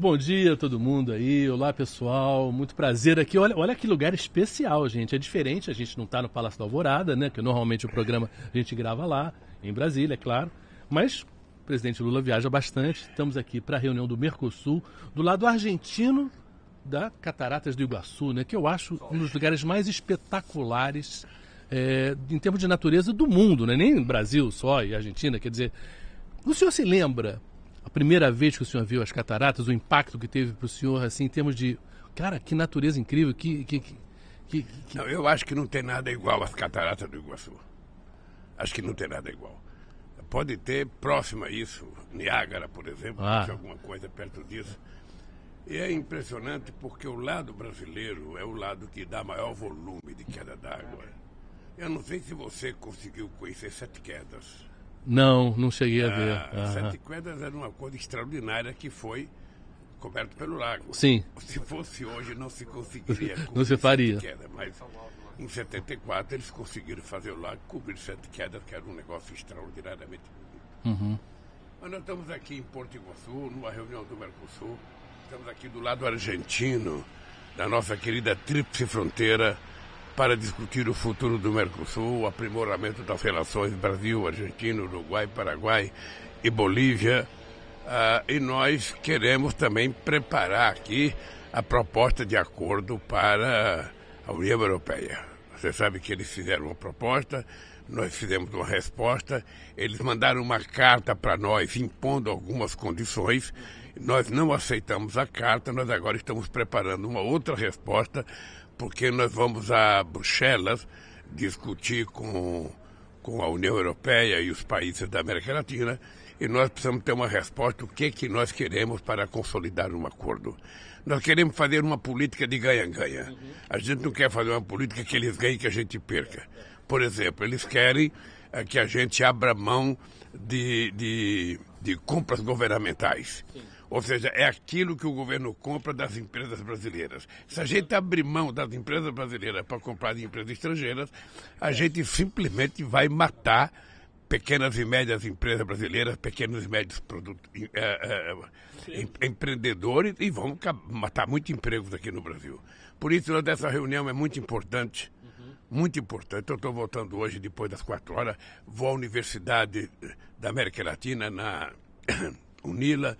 Bom dia a todo mundo aí, olá pessoal, muito prazer aqui. Olha que lugar especial, gente. É diferente, a gente não está no Palácio da Alvorada, né? Que normalmente o programa a gente grava lá, em Brasília, é claro. Mas o presidente Lula viaja bastante. Estamos aqui para a reunião do Mercosul, do lado argentino da Cataratas do Iguaçu, né? Que eu acho um dos lugares mais espetaculares em termos de natureza do mundo, né? Nem no Brasil só e Argentina, quer dizer. O senhor se lembra a primeira vez que o senhor viu as cataratas, o impacto que teve para o senhor, assim, em termos de... Cara, que natureza incrível, Não, eu acho que não tem nada igual às cataratas do Iguaçu. Acho que não tem nada igual. Pode ter próximo a isso, Niágara, por exemplo, que é alguma coisa perto disso. E é impressionante porque o lado brasileiro é o lado que dá maior volume de queda d'água. Eu não sei se você conseguiu conhecer Sete Quedas. Não cheguei a ver. Sete Quedas era uma coisa extraordinária que foi coberto pelo lago. Sim. Se fosse hoje, não se conseguiria cobrir não se faria. Sete Quedas, mas em 74 eles conseguiram fazer o lago cobrir Sete Quedas, que era um negócio extraordinariamente bonito. Uhum. Mas nós estamos aqui em Porto Iguaçu, numa reunião do Mercosul. Estamos aqui do lado argentino, da nossa querida Tríplice Fronteira, para discutir o futuro do Mercosul, o aprimoramento das relações Brasil, Argentina, Uruguai, Paraguai e Bolívia. E nós queremos também preparar aqui a proposta de acordo para a União Europeia. Você sabe que eles fizeram uma proposta, nós fizemos uma resposta, eles mandaram uma carta para nós impondo algumas condições, nós não aceitamos a carta, nós agora estamos preparando uma outra resposta, porque nós vamos a Bruxelas discutir com a União Europeia e os países da América Latina, e nós precisamos ter uma resposta, o que nós queremos para consolidar um acordo. Nós queremos fazer uma política de ganha-ganha. A gente não quer fazer uma política que eles ganhem e que a gente perca. Por exemplo, eles querem que a gente abra mão de compras governamentais. Ou seja, é aquilo que o governo compra das empresas brasileiras. Se a gente abrir mão das empresas brasileiras para comprar de empresas estrangeiras, a gente simplesmente vai matar pequenas e médias empresas brasileiras, pequenos e médios empreendedores e vão matar muitos empregos aqui no Brasil. Por isso, dessa reunião é muito importante. Muito importante. Eu estou voltando hoje, depois das 4 horas, vou à Universidade da América Latina, na UNILA.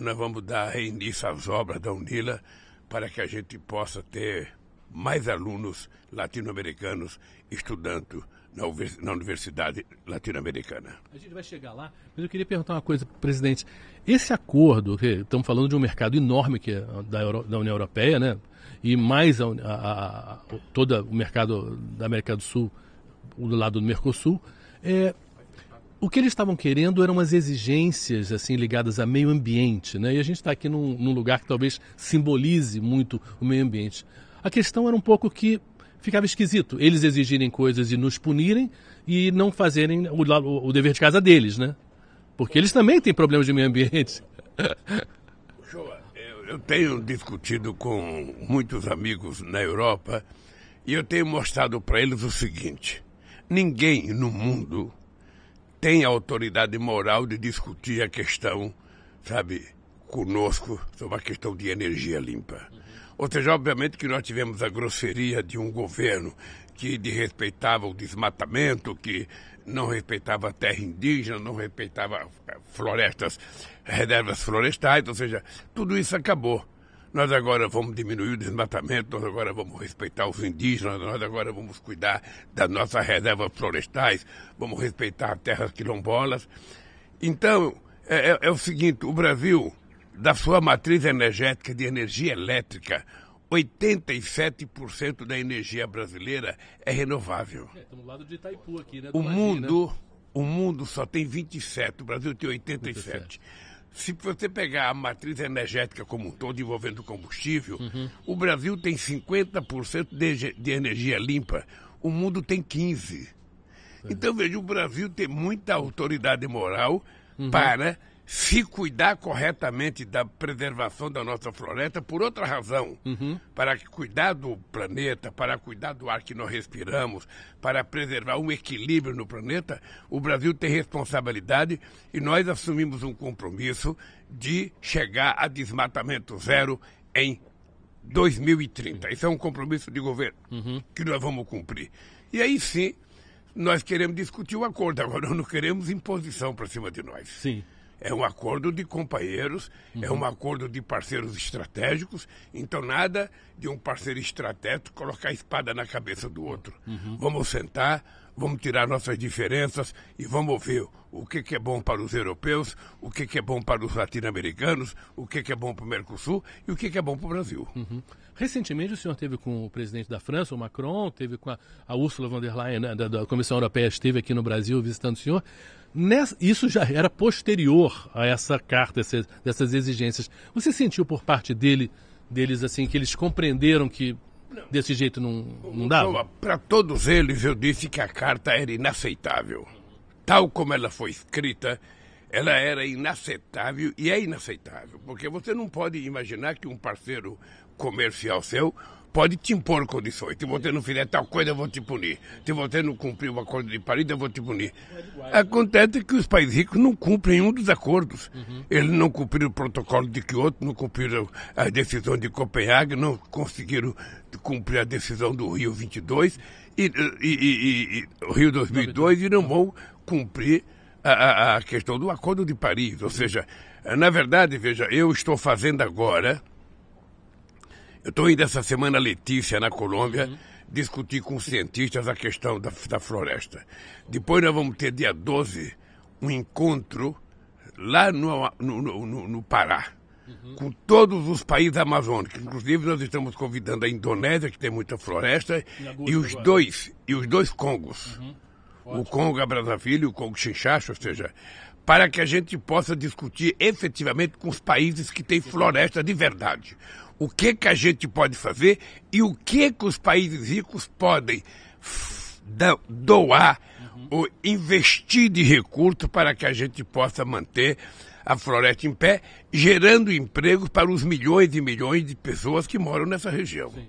Nós vamos dar reinício às obras da UNILA para que a gente possa ter mais alunos latino-americanos estudando na Universidade Latino-Americana. A gente vai chegar lá, mas eu queria perguntar uma coisa para o presidente. Esse acordo, que estamos falando de um mercado enorme que é da União Europeia, né? E mais todo o mercado da América do Sul, do lado do Mercosul, o que eles estavam querendo eram umas exigências assim ligadas a meio ambiente, né? E a gente está aqui num lugar que talvez simbolize muito o meio ambiente. A questão era um pouco que ficava esquisito eles exigirem coisas e nos punirem e não fazerem o dever de casa deles, né? Porque eles também têm problemas de meio ambiente. Eu tenho discutido com muitos amigos na Europa e eu tenho mostrado para eles o seguinte: ninguém no mundo tem a autoridade moral de discutir a questão, sabe, conosco, sobre a questão de energia limpa. Ou seja, obviamente que nós tivemos a grosseria de um governo que desrespeitava o desmatamento, que não respeitava a terra indígena, não respeitava florestas, reservas florestais, ou seja, tudo isso acabou. Nós agora vamos diminuir o desmatamento, nós agora vamos respeitar os indígenas, nós agora vamos cuidar das nossas reservas florestais, vamos respeitar as terras quilombolas. Então, é o seguinte, o Brasil, da sua matriz energética de energia elétrica, 87% da energia brasileira é renovável. Estamos do lado de Itaipu aqui, né? O mundo só tem 27, o Brasil tem 87. Se você pegar a matriz energética como um todo, envolvendo combustível, o Brasil tem 50% de energia limpa, o mundo tem 15%. Então, veja, o Brasil tem muita autoridade moral para se cuidar corretamente da preservação da nossa floresta por outra razão, para cuidar do planeta, para cuidar do ar que nós respiramos, para preservar um equilíbrio no planeta, o Brasil tem responsabilidade e nós assumimos um compromisso de chegar a desmatamento zero em 2030. Isso é um compromisso de governo que nós vamos cumprir. E aí sim, nós queremos discutir o acordo, agora nós não queremos imposição para cima de nós. Sim. É um acordo de companheiros, é um acordo de parceiros estratégicos, então nada de um parceiro estratégico colocar a espada na cabeça do outro. Vamos sentar, vamos tirar nossas diferenças e vamos ver o que é bom para os europeus, o que é bom para os latino-americanos, o que é bom para o Mercosul e o que é bom para o Brasil. Recentemente o senhor teve com o presidente da França, o Macron, teve com a Ursula von der Leyen, né, da Comissão Europeia, esteve aqui no Brasil visitando o senhor. Isso já era posterior a essa carta, dessas exigências. Você sentiu por parte deles assim, que eles compreenderam que desse jeito não dava? Para todos eles eu disse que a carta era inaceitável. Tal como ela foi escrita, ela era inaceitável e é inaceitável. Porque você não pode imaginar que um parceiro comercial seu pode te impor condições. Se você não fizer tal coisa, eu vou te punir. Se você não cumprir o acordo de Paris, eu vou te punir. Acontece que os países ricos não cumprem um dos acordos. Eles não cumpriram o protocolo de Kyoto, não cumpriram a decisão de Copenhague, não conseguiram cumprir a decisão do Rio 22 e Rio 2002 e não vão cumprir a questão do acordo de Paris. Ou seja, na verdade, veja, eu estou fazendo agora... Eu estou indo essa semana a Letícia, na Colômbia, discutir com os cientistas a questão da floresta. Depois nós vamos ter, dia 12, um encontro lá no Pará, com todos os países amazônicos. Inclusive nós estamos convidando a Indonésia, que tem muita floresta, e os dois Congos. O Congo Brazzaville e o Congo Kinshasa, ou seja, para que a gente possa discutir efetivamente com os países que têm floresta de verdade. O que a gente pode fazer e o que os países ricos podem doar ou investir de recursos para que a gente possa manter a floresta em pé, gerando empregos para os milhões e milhões de pessoas que moram nessa região. Sim.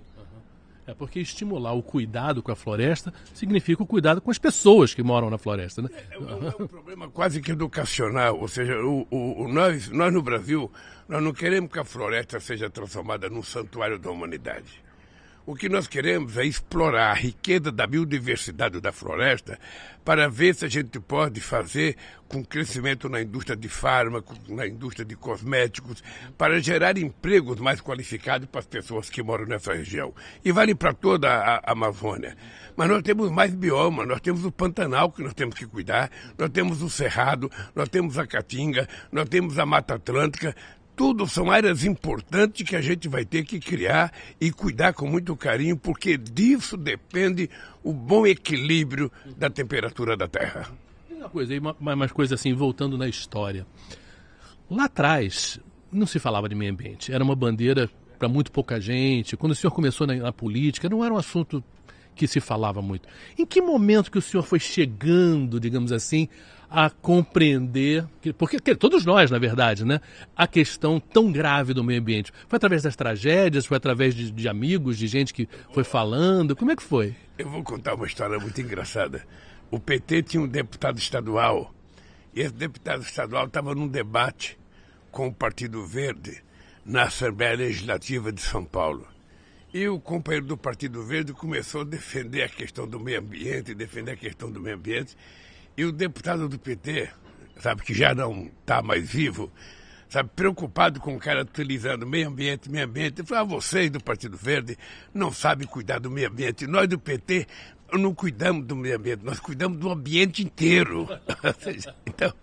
É porque estimular o cuidado com a floresta significa o cuidado com as pessoas que moram na floresta, né? É um problema quase que educacional, ou seja, nós no Brasil, nós não queremos que a floresta seja transformada num santuário da humanidade. O que nós queremos é explorar a riqueza da biodiversidade da floresta para ver se a gente pode fazer com crescimento na indústria de fármacos, na indústria de cosméticos, para gerar empregos mais qualificados para as pessoas que moram nessa região. E vale para toda a Amazônia. Mas nós temos mais bioma, nós temos o Pantanal que nós temos que cuidar, nós temos o Cerrado, nós temos a Caatinga, nós temos a Mata Atlântica. Tudo são áreas importantes que a gente vai ter que criar e cuidar com muito carinho, porque disso depende o bom equilíbrio da temperatura da Terra. Uma coisa, mais coisa assim, voltando na história. Lá atrás, não se falava de meio ambiente. Era uma bandeira para muito pouca gente. Quando o senhor começou na política, não era um assunto que se falava muito. Em que momento que o senhor foi chegando, digamos assim, a compreender, porque todos nós, na verdade, né, a questão tão grave do meio ambiente? Foi através das tragédias, foi através de amigos, de gente que foi falando? Como é que foi? Eu vou contar uma história muito engraçada. O PT tinha um deputado estadual, e esse deputado estadual estava num debate com o Partido Verde na Assembleia Legislativa de São Paulo. E o companheiro do Partido Verde começou a defender a questão do meio ambiente, e o deputado do PT, sabe, que já não está mais vivo, sabe, preocupado com o cara utilizando meio ambiente, ele falou, vocês do Partido Verde não sabem cuidar do meio ambiente, nós do PT não cuidamos do meio ambiente, nós cuidamos do ambiente inteiro. Então,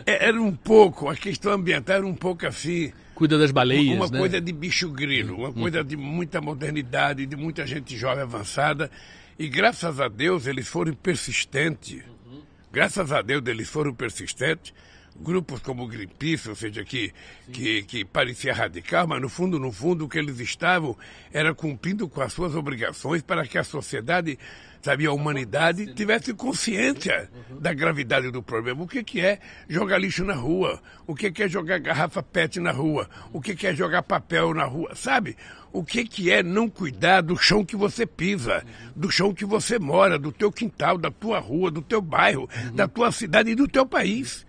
era um pouco, a questão ambiental era um pouco assim... Cuida das baleias, uma né? coisa de bicho grilo, uma coisa de muita modernidade, de muita gente jovem avançada, e graças a Deus eles foram persistentes. Graças a Deus eles foram persistentes, grupos como o Greenpeace, ou seja, que parecia radical, mas no fundo, o que eles estavam era cumprindo com as suas obrigações para que a sociedade, sabe, a humanidade tivesse consciência da gravidade do problema. O que é jogar lixo na rua? O que é jogar garrafa PET na rua? O que é jogar papel na rua? Sabe? O que é não cuidar do chão que você pisa, do chão que você mora, do teu quintal, da tua rua, do teu bairro, da tua cidade e do teu país?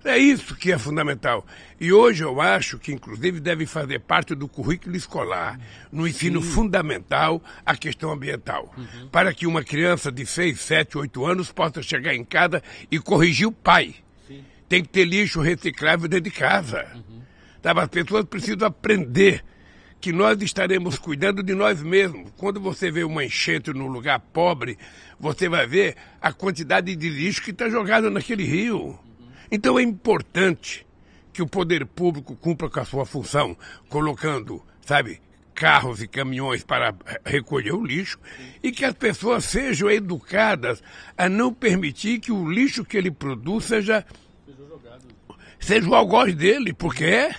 É isso que é fundamental. E hoje eu acho que, inclusive, deve fazer parte do currículo escolar, no ensino fundamental, a questão ambiental. Para que uma criança de 6, 7, 8 anos possa chegar em casa e corrigir o pai. Tem que ter lixo reciclável dentro de casa. As pessoas precisam aprender que nós estaremos cuidando de nós mesmos. Quando você vê uma enchente num lugar pobre, você vai ver a quantidade de lixo que está jogado naquele rio. Então é importante que o poder público cumpra com a sua função, colocando, sabe, carros e caminhões para recolher o lixo e que as pessoas sejam educadas a não permitir que o lixo que ele produz seja o algoz dele, porque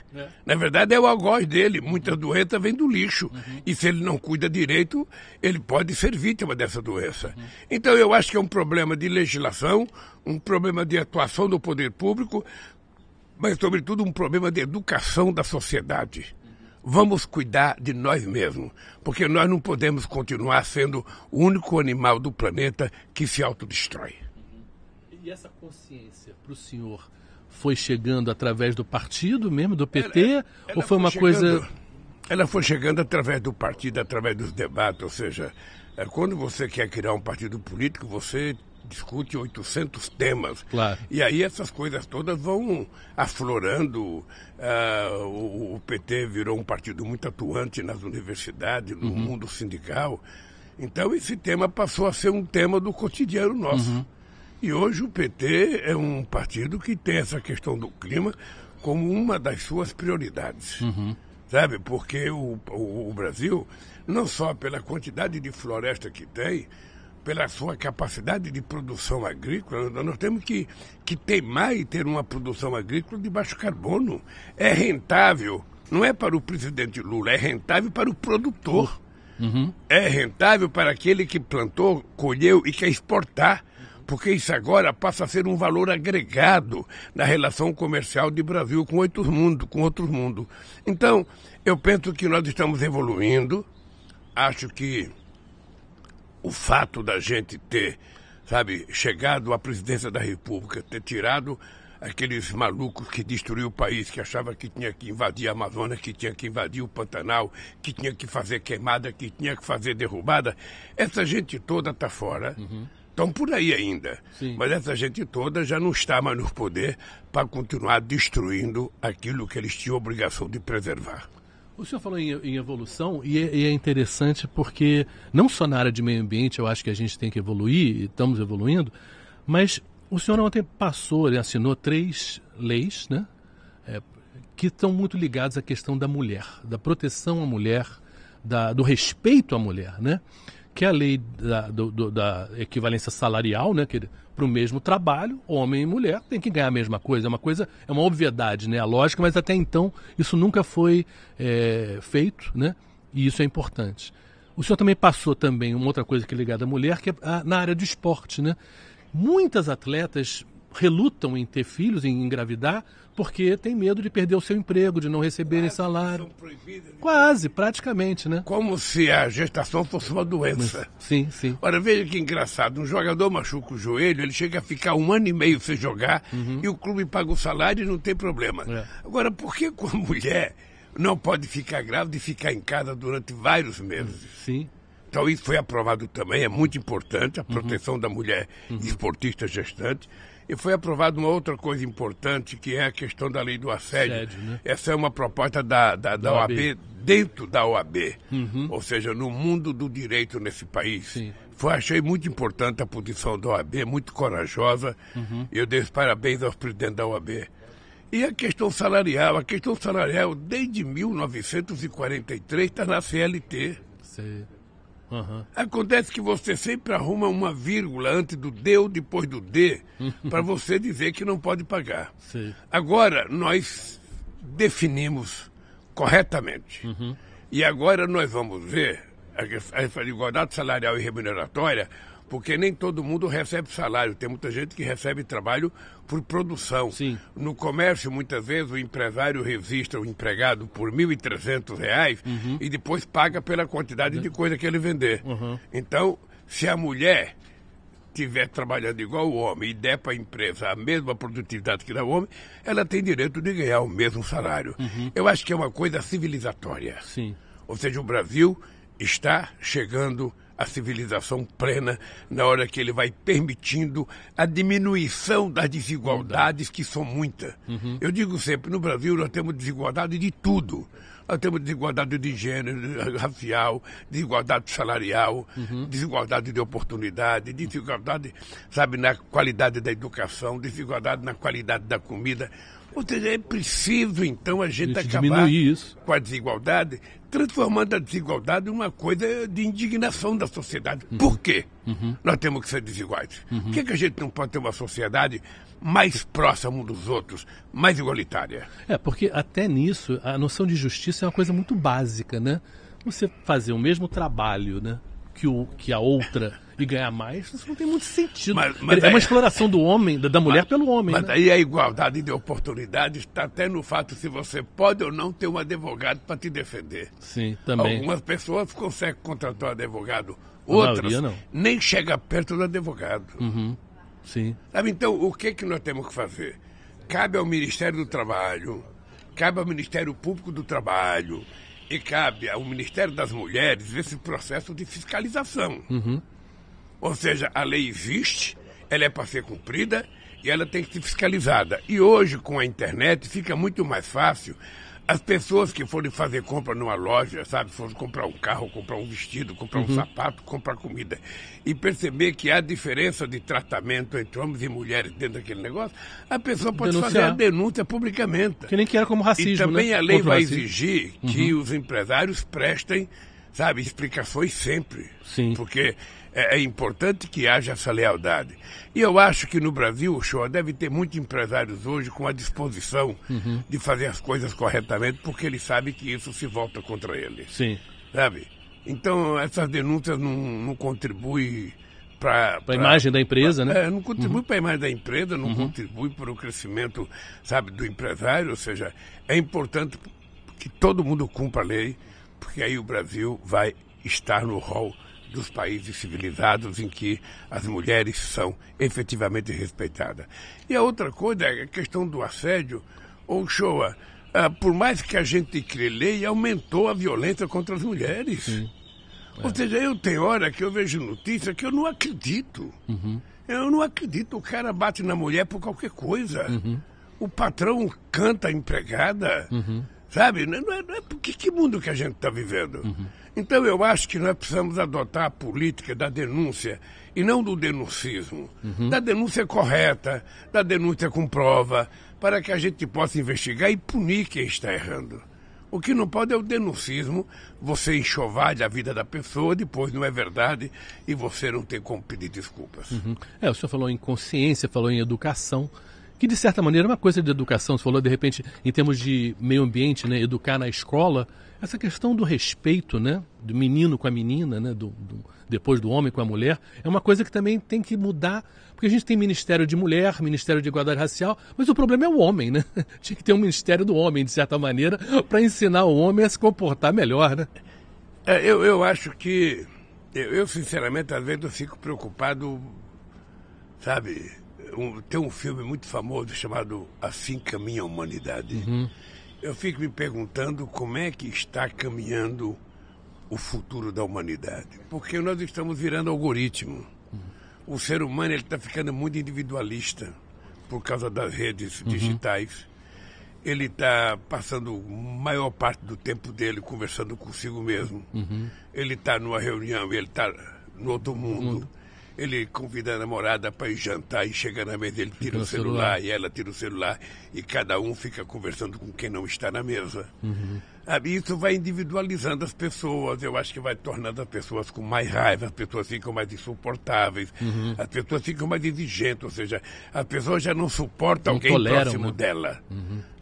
na verdade é o algoz dele. Muita doença vem do lixo. E se ele não cuida direito, ele pode ser vítima dessa doença. Então eu acho que é um problema de legislação, um problema de atuação do poder público, mas sobretudo um problema de educação da sociedade. Vamos cuidar de nós mesmos, porque nós não podemos continuar sendo o único animal do planeta que se autodestrói. E essa consciência para o senhor foi chegando através do partido mesmo, do PT, ou foi uma coisa... Ela foi chegando através do partido, através dos debates, ou seja, quando você quer criar um partido político, você discute 800 temas. Claro. E aí essas coisas todas vão aflorando. O PT virou um partido muito atuante nas universidades, no mundo sindical. Então esse tema passou a ser um tema do cotidiano nosso. E hoje o PT é um partido que tem essa questão do clima como uma das suas prioridades. Sabe? Porque o Brasil, não só pela quantidade de floresta que tem, pela sua capacidade de produção agrícola, nós temos que teimar e ter uma produção agrícola de baixo carbono. É rentável, não é para o presidente Lula, é rentável para o produtor. É rentável para aquele que plantou, colheu e quer exportar. Porque isso agora passa a ser um valor agregado na relação comercial de Brasil com outros mundos. Então, eu penso que nós estamos evoluindo. Acho que o fato da gente ter, sabe, chegado à presidência da República, ter tirado aqueles malucos que destruíram o país, que achavam que tinha que invadir a Amazônia, que tinha que invadir o Pantanal, que tinha que fazer queimada, que tinha que fazer derrubada, essa gente toda está fora. Estão por aí ainda, mas essa gente toda já não está mais no poder para continuar destruindo aquilo que eles tinham obrigação de preservar. O senhor falou em evolução e é interessante porque não só na área de meio ambiente eu acho que a gente tem que evoluir, e estamos evoluindo, mas o senhor ontem assinou 3 leis, né, que estão muito ligadas à questão da mulher, da proteção à mulher, do respeito à mulher, né? Que é a lei da equivalência salarial, né? Que para o mesmo trabalho, homem e mulher tem que ganhar a mesma coisa. É uma obviedade, né? A lógica, mas até então isso nunca foi feito, né? E isso é importante. O senhor também passou uma outra coisa que é ligada à mulher, que é na área do esporte, né? Muitas atletas relutam em ter filhos, em engravidar, porque tem medo de perder o seu emprego, de não receberem salário. Quase, praticamente, né? Como se a gestação fosse uma doença. Sim. Ora, veja que engraçado, um jogador machuca o joelho, ele chega a ficar 1 ano e meio sem jogar, e o clube paga o salário e não tem problema. Agora, por que com a mulher não pode ficar grávida e ficar em casa durante vários meses? Sim. Então isso foi aprovado também, é muito importante, a proteção da mulher esportista gestante. E foi aprovada uma outra coisa importante, que é a questão da lei do assédio. Né? Essa é uma proposta da OAB, dentro da OAB, ou seja, no mundo do direito nesse país. Achei muito importante a posição da OAB, muito corajosa. Eu dei os parabéns aos presidentes da OAB. E a questão salarial desde 1943 está na CLT. Uhum. Acontece que você sempre arruma uma vírgula antes do D ou depois do D para você dizer que não pode pagar. Sim. Agora, nós definimos corretamente. E agora nós vamos ver a igualdade salarial e remuneratória, porque nem todo mundo recebe salário. Tem muita gente que recebe trabalho por produção. Sim. No comércio, muitas vezes, o empresário registra o empregado por R$ 1.300 e depois paga pela quantidade de coisa que ele vender. Então, se a mulher estiver trabalhando igual o homem e der para a empresa a mesma produtividade que dá o homem, ela tem direito de ganhar o mesmo salário. Eu acho que é uma coisa civilizatória. Sim. Ou seja, o Brasil está chegando à civilização plena na hora que ele vai permitindo a diminuição das desigualdades, que são muitas. Eu digo sempre, no Brasil nós temos desigualdade de tudo. Nós temos desigualdade de gênero, racial, desigualdade salarial, desigualdade de oportunidade, desigualdade, sabe, na qualidade da educação, desigualdade na qualidade da comida. Ou seja, é preciso, então, a gente acabar com a desigualdade, transformando a desigualdade em uma coisa de indignação da sociedade. Por quê? Nós temos que ser desiguais. Por que a gente não pode ter uma sociedade mais próxima um dos outros, mais igualitária? Porque até nisso, a noção de justiça é uma coisa muito básica, né? Você fazer o mesmo trabalho, né, que a outra e ganhar mais, isso não tem muito sentido. Mas é uma exploração do homem, da mulher pelo homem. Mas né? Aí a igualdade de oportunidades está até no fato se você pode ou não ter um advogado para te defender. Sim, também. Algumas pessoas conseguem contratar um advogado, outras não. nem chega perto do advogado. Sim. Sabe, então, o que nós temos que fazer? Cabe ao Ministério do Trabalho, cabe ao Ministério Público do Trabalho e cabe ao Ministério das Mulheres esse processo de fiscalização. Ou seja, a lei existe, ela é para ser cumprida e ela tem que ser fiscalizada. E hoje, com a internet, fica muito mais fácil as pessoas que forem fazer compra numa loja, sabe, forem comprar um carro, comprar um vestido, comprar um sapato, comprar comida, e perceber que há diferença de tratamento entre homens e mulheres dentro daquele negócio, a pessoa pode fazer a denúncia publicamente. Que nem que era como racismo, e também né? A lei vai exigir que os empresários prestem, sabe, explicações sempre. Sim. Porque é importante que haja essa lealdade. E eu acho que no Brasil, o show deve ter muitos empresários hoje com a disposição de fazer as coisas corretamente, porque eles sabem que isso se volta contra eles. Sim. Sabe? Então, essas denúncias não contribuem para a imagem da empresa, né? Não contribui para a imagem da empresa, não contribui para o crescimento, sabe, do empresário. Ou seja, é importante que todo mundo cumpra a lei, porque aí o Brasil vai estar no rol dos países civilizados em que as mulheres são efetivamente respeitadas. E a outra coisa é a questão do assédio. Ou Shoa, por mais que a gente crie lei, aumentou a violência contra as mulheres. Sim. Ou seja, eu tenho hora que eu vejo notícia que eu não acredito. Eu não acredito. O cara bate na mulher por qualquer coisa. O patrão canta a empregada. Sabe? Não é que mundo que a gente está vivendo? Então eu acho que nós precisamos adotar a política da denúncia e não do denuncismo. Da denúncia correta, da denúncia com prova, para que a gente possa investigar e punir quem está errando. O que não pode é o denuncismo, você enxovalha a vida da pessoa, depois não é verdade e você não tem como pedir desculpas. O senhor falou em consciência, falou em educação, que de certa maneira é uma coisa de educação. Você falou de repente em termos de meio ambiente, né, educar na escola, essa questão do respeito, né, do menino com a menina, né, depois do homem com a mulher, é uma coisa que também tem que mudar, porque a gente tem Ministério de Mulher, Ministério de Igualdade Racial, mas o problema é o homem, né? Tinha que ter um Ministério do Homem, de certa maneira, para ensinar o homem a se comportar melhor, né? Eu acho que, eu sinceramente, às vezes eu fico preocupado, sabe, tem um filme muito famoso chamado Assim Caminha a Humanidade. Eu fico me perguntando como é que está caminhando o futuro da humanidade. Porque nós estamos virando algoritmo. O ser humano está ficando muito individualista por causa das redes digitais. Ele está passando a maior parte do tempo dele conversando consigo mesmo. Ele está numa reunião e ele está no outro mundo. ele convida a namorada para ir jantar e chega na mesa, ele tira o celular e ela tira o celular e cada um fica conversando com quem não está na mesa. Sabe, isso vai individualizando as pessoas, eu acho que vai tornando as pessoas com mais raiva, as pessoas ficam mais insuportáveis, as pessoas ficam mais exigentes, ou seja, as pessoas já não suportam alguém próximo dela.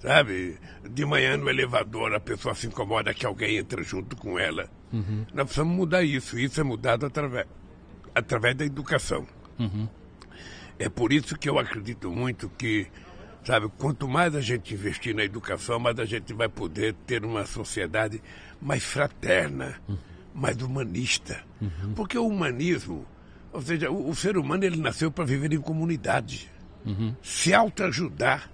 Sabe? De manhã no elevador a pessoa se incomoda que alguém entra junto com ela. Nós precisamos mudar isso, isso é mudado através da educação. É por isso que eu acredito muito que, sabe, quanto mais a gente investir na educação, mais a gente vai poder ter uma sociedade mais fraterna, mais humanista. Porque o humanismo, ou seja, o ser humano ele nasceu para viver em comunidade, se autoajudar.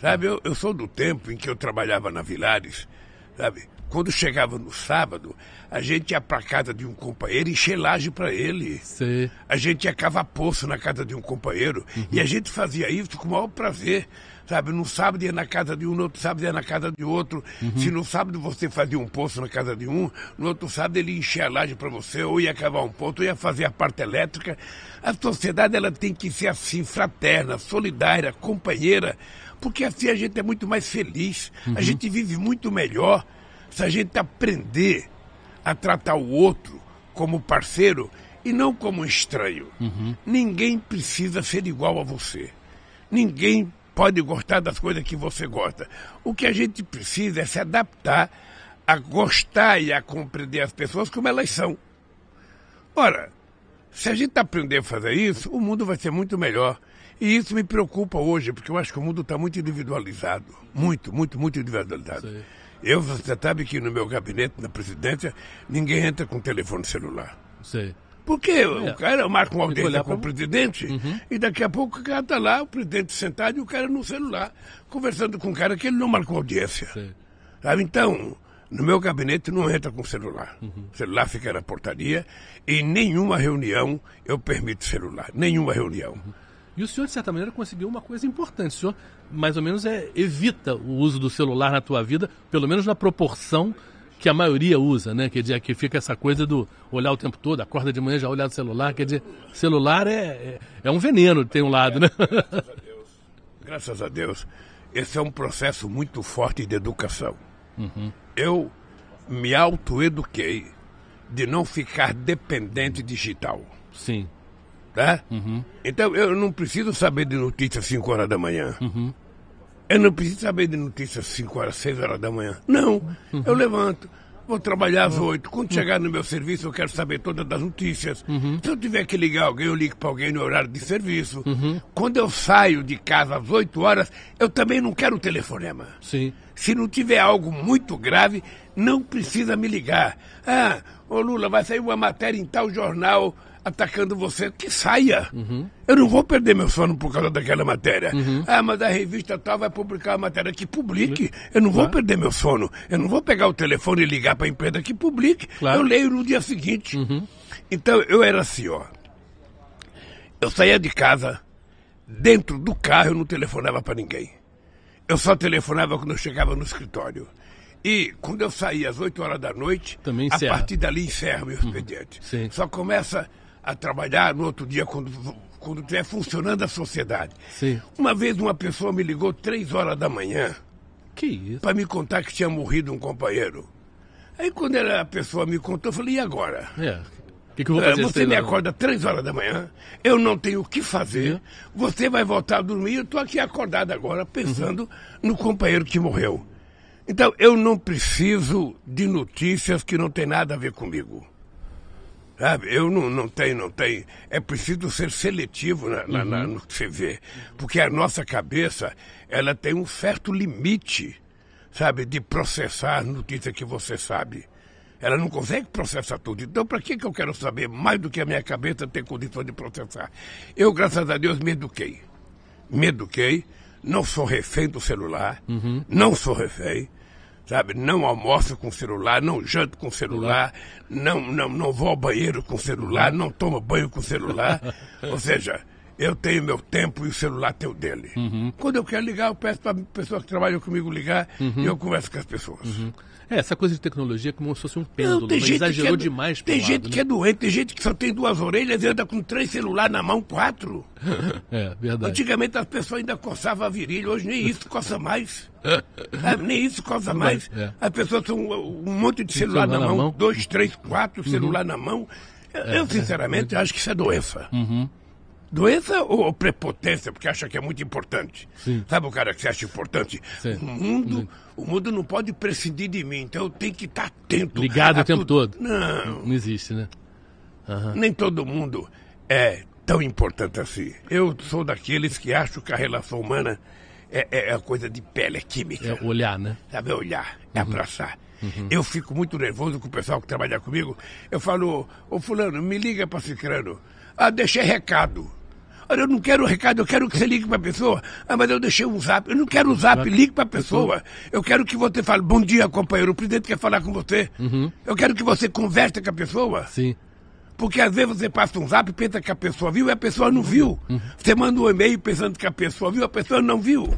Sabe, eu sou do tempo em que eu trabalhava na Vilares, sabe? Quando chegava no sábado, a gente ia para casa de um companheiro e encher laje para ele. Sim. A gente ia cavar poço na casa de um companheiro e a gente fazia isso com o maior prazer. Sabe, no sábado ia na casa de um, no outro sábado ia na casa de outro. Se no sábado você fazia um poço na casa de um, no outro sábado ele ia encher a laje para você, ou ia cavar um poço, ou ia fazer a parte elétrica. A sociedade ela tem que ser assim, fraterna, solidária, companheira, porque assim a gente é muito mais feliz, a gente vive muito melhor se a gente aprender a tratar o outro como parceiro e não como estranho. Ninguém precisa ser igual a você. Ninguém pode gostar das coisas que você gosta. O que a gente precisa é se adaptar a gostar e a compreender as pessoas como elas são. Ora, se a gente aprender a fazer isso, o mundo vai ser muito melhor. E isso me preocupa hoje, porque eu acho que o mundo está muito individualizado. Muito, muito, muito individualizado. Sim. Você sabe que no meu gabinete, na presidência, ninguém entra com telefone celular. Sim. Porque o cara marca uma audiência com o presidente e daqui a pouco o cara está lá, o presidente sentado e o cara no celular, conversando com um cara que ele não marcou audiência. Sabe? Então, no meu gabinete não entra com celular. O celular fica na portaria e em nenhuma reunião eu permito celular. Nenhuma reunião. E o senhor, de certa maneira, conseguiu uma coisa importante. O senhor, mais ou menos, evita o uso do celular na tua vida, pelo menos na proporção que a maioria usa, né? Quer dizer, que fica essa coisa do olhar o tempo todo, acorda de manhã já olhar o celular. Quer dizer, celular é um veneno, tem um lado, né? Graças a Deus. Graças a Deus. Esse é um processo muito forte de educação. Eu me autoeduquei de não ficar dependente digital. Sim. Tá? Então eu não preciso saber de notícias 5 horas da manhã. Eu não preciso saber de notícias 5 horas, 6 horas da manhã. Não. Eu levanto, vou trabalhar às 8. Quando chegar no meu serviço, eu quero saber todas as notícias. Se eu tiver que ligar alguém, eu ligo para alguém no horário de serviço. Quando eu saio de casa às 8 horas, eu também não quero telefonema. Sim. Se não tiver algo muito grave, não precisa me ligar. Ô Lula, vai sair uma matéria em tal jornal atacando você, que saia. Eu não vou perder meu sono por causa daquela matéria. Mas a revista tal vai publicar a matéria, que publique. Eu não vou perder meu sono. Eu não vou pegar o telefone e ligar para a empresa, que publique. Eu leio no dia seguinte. Então, eu era assim, ó. Eu saía de casa, dentro do carro eu não telefonava para ninguém. Eu só telefonava quando eu chegava no escritório. E quando eu saía às 8 horas da noite, a partir dali encerra meu expediente. Só começa a trabalhar no outro dia quando estiver funcionando a sociedade. Uma vez uma pessoa me ligou 3 horas da manhã para me contar que tinha morrido um companheiro. Aí quando a pessoa me contou, eu falei, e agora? Que eu vou fazer? Você me acorda 3 horas da manhã, eu não tenho o que fazer, você vai voltar a dormir, eu estou aqui acordado agora pensando no companheiro que morreu. Então, eu não preciso de notícias que não tem nada a ver comigo. Sabe? Eu não tenho. É preciso ser seletivo no que você vê. Porque a nossa cabeça, ela tem um certo limite, sabe, de processar a notícia que você sabe. Ela não consegue processar tudo. Então, para que eu quero saber mais do que a minha cabeça tem condição de processar? Eu, graças a Deus, me eduquei. Não sou refém do celular, não sou refém, sabe? Não almoço com celular, não janto com celular, não vou ao banheiro com celular, não tomo banho com celular. Ou seja, eu tenho meu tempo e o celular tem o dele. Quando eu quero ligar, eu peço para pessoas que trabalham comigo ligar e eu converso com as pessoas. Essa coisa de tecnologia é como se fosse um pêndulo, mas exagerou demais. Tem gente que é doente, tem gente que só tem 2 orelhas e anda com 3 celulares na mão, 4. É, verdade. Antigamente as pessoas ainda coçavam a virilha, hoje nem isso coça mais. Nem isso coça mais. As pessoas são um monte de celular na mão, 2, 3, 4 celular na mão. Eu sinceramente acho que isso é doença. Doença ou prepotência, porque acha que é muito importante. Sim. Sabe o cara que se acha importante? O mundo não pode prescindir de mim, então eu tenho que estar atento. Ligado o tempo todo. Não existe, né? Nem todo mundo é tão importante assim. Eu sou daqueles que acham que a relação humana é a coisa de pele, é química. É olhar, né? Sabe, olhar, é abraçar. Eu fico muito nervoso com o pessoal que trabalha comigo. Eu falo, ô fulano, me liga para Cicrano. Deixei recado. Olha, eu não quero recado, eu quero que você ligue para a pessoa. Mas eu deixei um zap. Eu não quero o zap, ligue para a pessoa. Eu quero que você fale, bom dia, companheiro, o presidente quer falar com você. Eu quero que você converse com a pessoa. Sim. Porque às vezes você passa um zap e pensa que a pessoa viu e a pessoa não viu. Você manda um e-mail pensando que a pessoa viu, a pessoa não viu.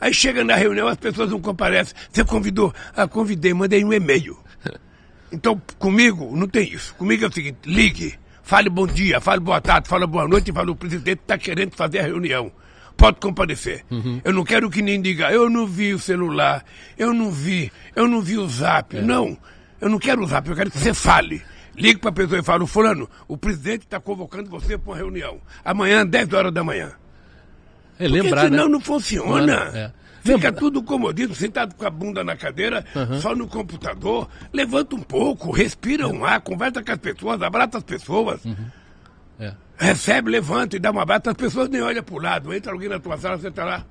Aí chega na reunião, as pessoas não comparecem. Você convidou? Convidei, mandei um e-mail. Então, comigo, não tem isso. Comigo é o seguinte, ligue. Fale bom dia, fale boa tarde, fale boa noite e fale o presidente está querendo fazer a reunião. Pode comparecer. Eu não quero que nem diga, eu não vi o celular, eu não vi o zap. Não, eu não quero o zap, eu quero que você fale. Ligue para a pessoa e fale, fulano, o presidente está convocando você para uma reunião. Amanhã, 10 horas da manhã. Lembrar, porque senão né? não funciona. Fica tudo comodismo, sentado com a bunda na cadeira, só no computador. Levanta um pouco, respira um ar, conversa com as pessoas, abraça as pessoas. Recebe, levanta e dá um abraço. As pessoas nem olham para o lado. Entra alguém na tua sala, você está lá.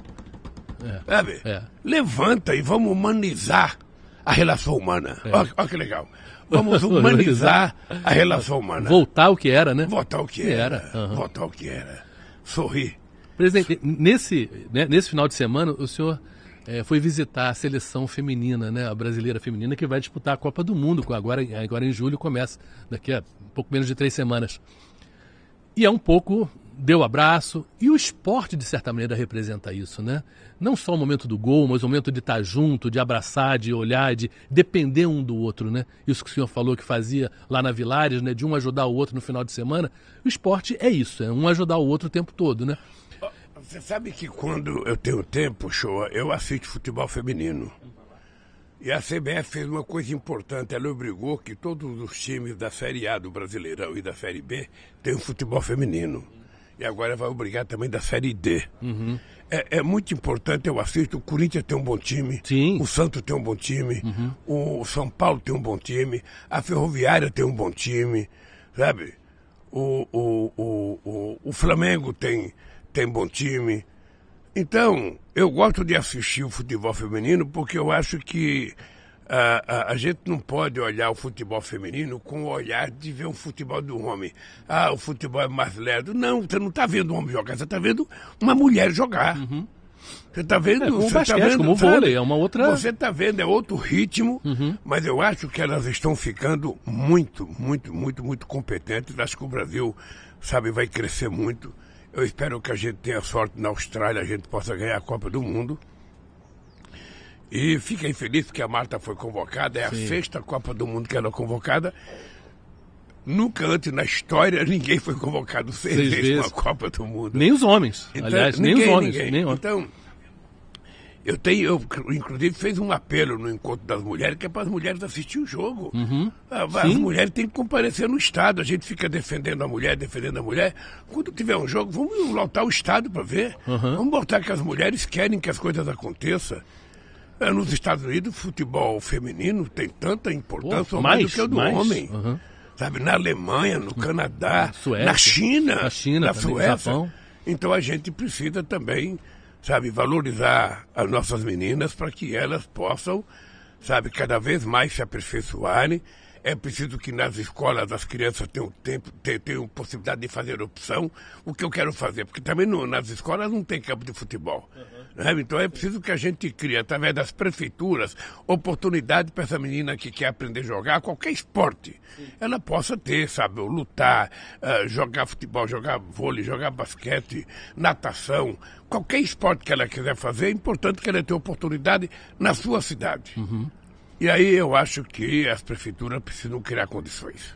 Sabe? Levanta e vamos humanizar a relação humana. Olha que legal. Vamos humanizar a relação humana. Voltar ao que era, né? Voltar ao que era. Voltar ao que era. Sorrir. Presidente, nesse final de semana, o senhor foi visitar a seleção feminina, né, a brasileira feminina, que vai disputar a Copa do Mundo, agora em julho começa, daqui a pouco menos de 3 semanas. E é um pouco, deu abraço, e o esporte, de certa maneira, representa isso, né? Não só o momento do gol, mas o momento de estar junto, de abraçar, de olhar, de depender um do outro, né? Isso que o senhor falou que fazia lá na Vilares, né, de um ajudar o outro no final de semana. O esporte é isso, é um ajudar o outro o tempo todo, né? Você sabe que quando eu tenho tempo, Shoa, eu assisto futebol feminino. E a CBF fez uma coisa importante, ela obrigou que todos os times da Série A do Brasileirão e da Série B tenham futebol feminino. E agora vai obrigar também da Série D. É muito importante, eu assisto, o Corinthians tem um bom time, o Santos tem um bom time, o São Paulo tem um bom time, a Ferroviária tem um bom time, sabe? O Flamengo tem bom time. Então, eu gosto de assistir o futebol feminino porque eu acho que a gente não pode olhar o futebol feminino com o olhar de ver um futebol do homem. O futebol é mais lerdo. Não, você não está vendo um homem jogar, você está vendo uma mulher jogar. Você está vendo... como você basquete, tá vendo, como vôlei, é uma outra... Você está vendo, é outro ritmo, mas eu acho que elas estão ficando muito, muito, muito, muito competentes. Acho que o Brasil, sabe, vai crescer muito. Eu espero que a gente tenha sorte na Austrália, a gente possa ganhar a Copa do Mundo. E fiquei feliz porque a Marta foi convocada, é a 6ª Copa do Mundo que ela é convocada. Nunca antes na história ninguém foi convocado 6 vezes uma Copa do Mundo. Nem os homens, então, aliás, ninguém, nem os homens. Ninguém. Nem então, eu inclusive fez um apelo no Encontro das Mulheres, que é para as mulheres assistir o jogo. As mulheres têm que comparecer no estádio. A gente fica defendendo a mulher. Quando tiver um jogo, vamos lotar o estádio para ver. Vamos botar que as mulheres querem que as coisas aconteçam. Nos Estados Unidos, o futebol feminino tem tanta importância ou mais do que o do homem. Sabe, na Alemanha, no Canadá, Suécia, na China, também, na Suécia. Japão. Então a gente precisa também, sabe, valorizar as nossas meninas para que elas possam, sabe, cada vez mais se aperfeiçoarem. É preciso que nas escolas as crianças tenham possibilidade de fazer opção o que eu quero fazer, porque também nas escolas não tem campo de futebol. Né? Então é preciso que a gente crie, através das prefeituras, oportunidade para essa menina que quer aprender a jogar qualquer esporte. Ela possa ter, sabe, lutar, jogar futebol, jogar vôlei, jogar basquete, natação, qualquer esporte que ela quiser fazer, é importante que ela tenha oportunidade na sua cidade. E aí eu acho que as prefeituras precisam criar condições.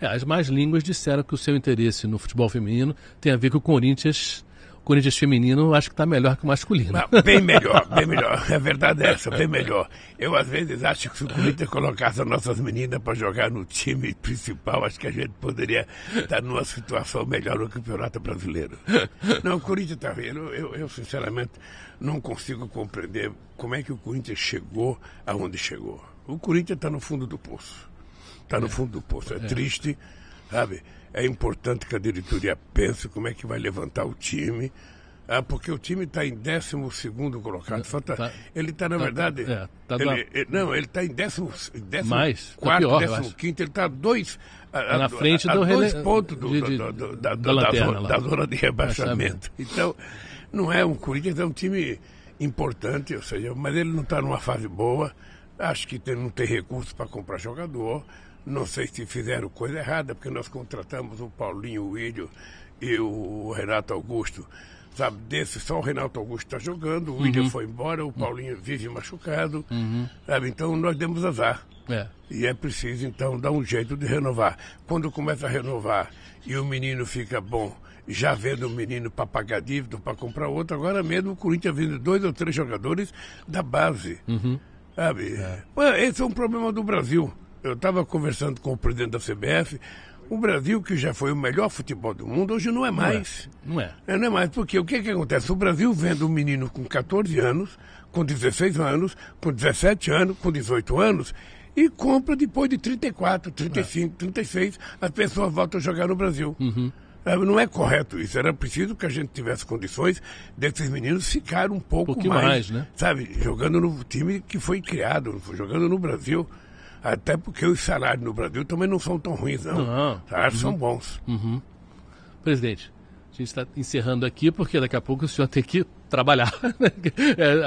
As más línguas disseram que o seu interesse no futebol feminino tem a ver com o Corinthians. O Corinthians feminino acho que está melhor que o masculino. Não, bem melhor, bem melhor. É verdade essa, bem melhor. Eu às vezes acho que se o Corinthians colocasse as nossas meninas para jogar no time principal, acho que a gente poderia estar numa situação melhor no Campeonato Brasileiro. Não, o Corinthians está vendo. Eu sinceramente não consigo compreender como é que o Corinthians chegou aonde chegou. O Corinthians está no fundo do poço. Está no fundo do poço. É triste, sabe? É importante que a diretoria pense como é que vai levantar o time, porque o time está em 12º colocado. Ele está, na verdade... ele está em 14º, mais, tá pior, 15º, ele está a dois pontos da zona de rebaixamento. Então, não é um Corinthians, é um time importante, ou seja, mas ele não está numa fase boa, acho que não tem recursos para comprar jogador. Não sei se fizeram coisa errada, porque nós contratamos o Paulinho, o Willian e o Renato Augusto. Sabe, só o Renato Augusto está jogando, o Willian foi embora, o Paulinho vive machucado. Sabe, então nós demos azar. E é preciso, então, dar um jeito de renovar. Quando começa a renovar e o menino fica bom, já vendo o menino para pagar dívida, para comprar outro, agora mesmo o Corinthians vende 2 ou 3 jogadores da base. Sabe? Esse é um problema do Brasil. Eu estava conversando com o presidente da CBF, o Brasil, que já foi o melhor futebol do mundo, hoje não é mais. Não é. Não é mais, porque o que acontece? O Brasil vende um menino com 14 anos, com 16 anos, com 17 anos, com 18 anos, e compra depois de 34, 35, 36, as pessoas voltam a jogar no Brasil. Não é correto isso. Era preciso que a gente tivesse condições desses meninos ficar um pouco mais, né? Sabe, jogando no time que foi criado, jogando no Brasil. Até porque os salários no Brasil também não são tão ruins, não. Os salários são bons. Presidente, a gente está encerrando aqui porque daqui a pouco o senhor tem que trabalhar.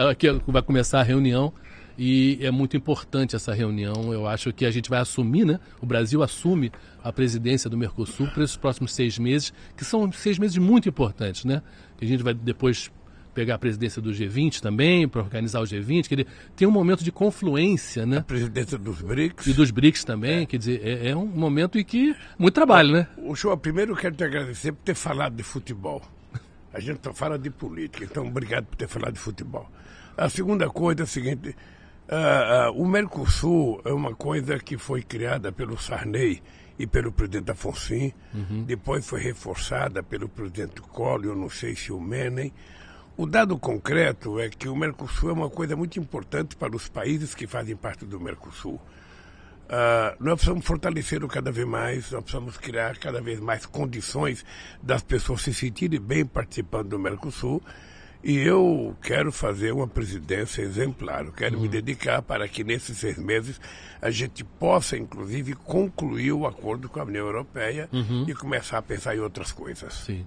Aqui vai começar a reunião e é muito importante essa reunião. Eu acho que a gente vai assumir, né? O Brasil assume a presidência do Mercosul para esses próximos 6 meses, que são 6 meses muito importantes, né? Que a gente vai depois pegar a presidência do G20 também, para organizar o G20, que ele tem um momento de confluência, né? A presidência dos BRICS. E dos BRICS também, quer dizer, é um momento em que muito trabalho, né? O senhor, primeiro eu quero te agradecer por ter falado de futebol. A gente só fala de política, então obrigado por ter falado de futebol. A segunda coisa é a seguinte, o Mercosul é uma coisa que foi criada pelo Sarney e pelo presidente Afonso, depois foi reforçada pelo presidente Collor, eu não sei se o Menem. O dado concreto é que o Mercosul é uma coisa muito importante para os países que fazem parte do Mercosul. Nós precisamos fortalecê-lo cada vez mais, nós precisamos criar cada vez mais condições das pessoas se sentirem bem participando do Mercosul. E eu quero fazer uma presidência exemplar, eu quero me dedicar para que nesses 6 meses a gente possa, inclusive, concluir o acordo com a União Europeia e começar a pensar em outras coisas. Sim.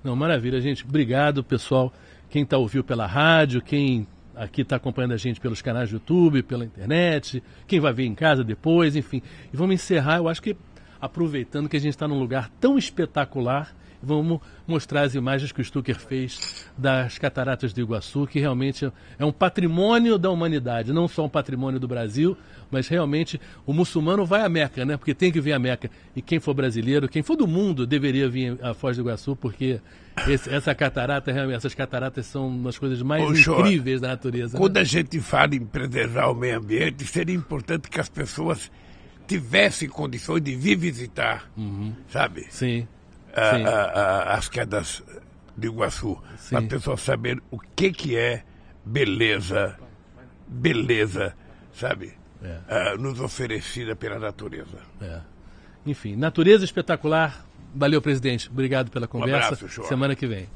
Não, maravilha, gente. Obrigado, pessoal. Quem ouviu pela rádio, quem aqui está acompanhando a gente pelos canais do YouTube, pela internet, quem vai ver em casa depois, enfim. E vamos encerrar, eu acho que aproveitando que a gente está num lugar tão espetacular, vamos mostrar as imagens que o Stucker fez das Cataratas do Iguaçu, que realmente é um patrimônio da humanidade, não só um patrimônio do Brasil, mas realmente o muçulmano vai à Meca, né? Porque tem que vir à Meca. E quem for brasileiro, quem for do mundo, deveria vir à Foz do Iguaçu, porque essas cataratas são uma das coisas mais incríveis da natureza. Quando a gente fala em preservar o meio ambiente, seria importante que as pessoas tivessem condições de vir visitar, sabe? Sim. As quedas do Iguaçu, para as pessoas saberem o que é beleza, sabe? Nos oferecida pela natureza. Enfim, natureza espetacular. Valeu, presidente. Obrigado pela conversa. Um abraço, semana que vem.